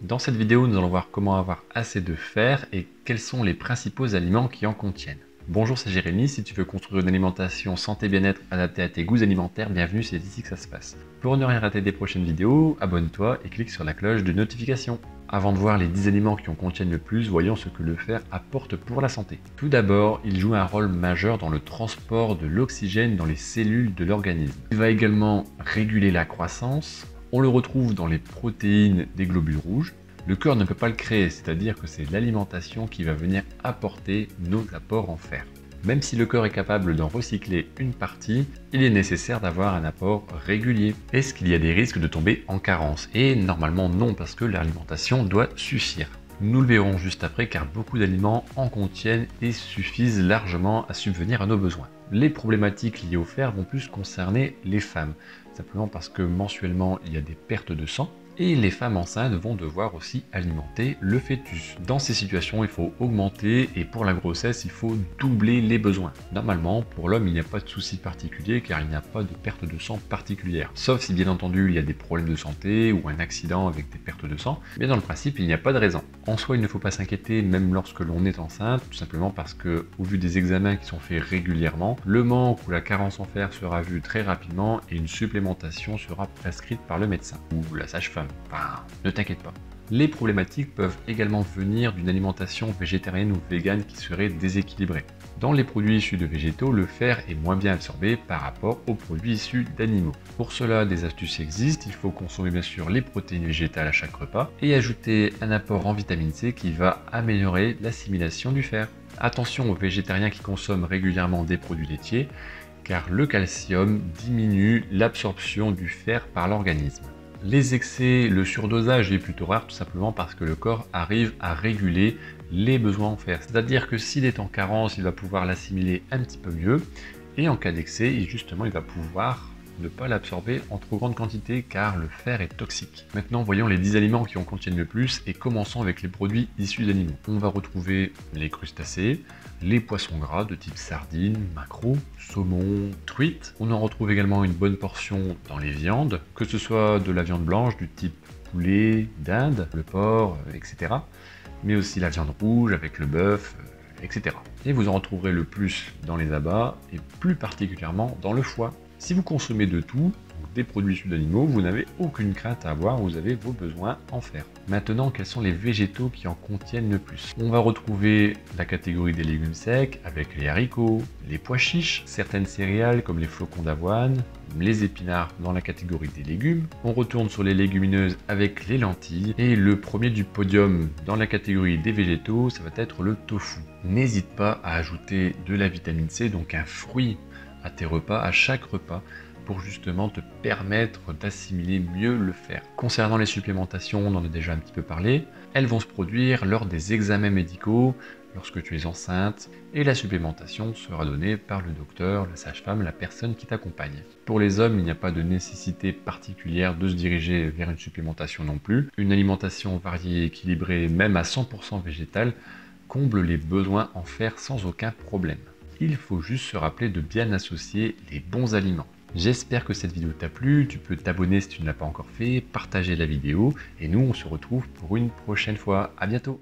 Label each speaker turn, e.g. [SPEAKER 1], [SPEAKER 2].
[SPEAKER 1] Dans cette vidéo, nous allons voir comment avoir assez de fer et quels sont les principaux aliments qui en contiennent. Bonjour, c'est Jérémy. Si tu veux construire une alimentation santé bien-être adaptée à tes goûts alimentaires, bienvenue, c'est ici que ça se passe. Pour ne rien rater des prochaines vidéos, abonne-toi et clique sur la cloche de notification. Avant de voir les 10 aliments qui en contiennent le plus, voyons ce que le fer apporte pour la santé. Tout d'abord, il joue un rôle majeur dans le transport de l'oxygène dans les cellules de l'organisme. Il va également réguler la croissance. On le retrouve dans les protéines des globules rouges. Le corps ne peut pas le créer, c'est-à-dire que c'est l'alimentation qui va venir apporter nos apports en fer. Même si le corps est capable d'en recycler une partie, il est nécessaire d'avoir un apport régulier. Est-ce qu'il y a des risques de tomber en carence? Et normalement non, parce que l'alimentation doit suffire. Nous le verrons juste après, car beaucoup d'aliments en contiennent et suffisent largement à subvenir à nos besoins. Les problématiques liées au fer vont plus concerner les femmes, simplement parce que mensuellement il y a des pertes de sang, et les femmes enceintes vont devoir aussi alimenter le fœtus. Dans ces situations, il faut augmenter et pour la grossesse, il faut doubler les besoins. Normalement, pour l'homme, il n'y a pas de souci particulier car il n'y a pas de perte de sang particulière. Sauf si bien entendu, il y a des problèmes de santé ou un accident avec des pertes de sang, mais dans le principe, il n'y a pas de raison. En soi, il ne faut pas s'inquiéter même lorsque l'on est enceinte, tout simplement parce que, au vu des examens qui sont faits régulièrement, le manque ou la carence en fer sera vu très rapidement et une supplémentation sera prescrite par le médecin ou la sage-femme. Enfin, ne t'inquiète pas. Les problématiques peuvent également venir d'une alimentation végétarienne ou végane qui serait déséquilibrée. Dans les produits issus de végétaux, le fer est moins bien absorbé par rapport aux produits issus d'animaux. Pour cela, des astuces existent. Il faut consommer bien sûr les protéines végétales à chaque repas et ajouter un apport en vitamine C qui va améliorer l'assimilation du fer. Attention aux végétariens qui consomment régulièrement des produits laitiers, car le calcium diminue l'absorption du fer par l'organisme. Les excès, le surdosage est plutôt rare tout simplement parce que le corps arrive à réguler les besoins en fer. C'est-à-dire que s'il est en carence, il va pouvoir l'assimiler un petit peu mieux et en cas d'excès, justement, il va pouvoir ne pas l'absorber en trop grande quantité car le fer est toxique. Maintenant, voyons les 10 aliments qui en contiennent le plus et commençons avec les produits issus d'animaux. On va retrouver les crustacés, les poissons gras de type sardines, maquereaux, saumon, truite. On en retrouve également une bonne portion dans les viandes, que ce soit de la viande blanche du type poulet, dinde, le porc, etc. Mais aussi la viande rouge avec le bœuf, etc. Et vous en retrouverez le plus dans les abats et plus particulièrement dans le foie. Si vous consommez de tout, des produits issus d'animaux, vous n'avez aucune crainte à avoir, vous avez vos besoins en fer. Maintenant, quels sont les végétaux qui en contiennent le plus? On va retrouver la catégorie des légumes secs avec les haricots, les pois chiches, certaines céréales comme les flocons d'avoine, les épinards dans la catégorie des légumes. On retourne sur les légumineuses avec les lentilles et le premier du podium dans la catégorie des végétaux, ça va être le tofu. N'hésite pas à ajouter de la vitamine C, donc un fruit à tes repas, à chaque repas, pour justement te permettre d'assimiler mieux le fer. Concernant les supplémentations, on en a déjà un petit peu parlé, elles vont se produire lors des examens médicaux, lorsque tu es enceinte, et la supplémentation sera donnée par le docteur, la sage-femme, la personne qui t'accompagne. Pour les hommes, il n'y a pas de nécessité particulière de se diriger vers une supplémentation non plus. Une alimentation variée et équilibrée, même à 100% végétale, comble les besoins en fer sans aucun problème. Il faut juste se rappeler de bien associer les bons aliments. J'espère que cette vidéo t'a plu, tu peux t'abonner si tu ne l'as pas encore fait, partager la vidéo, et nous on se retrouve pour une prochaine fois. À bientôt!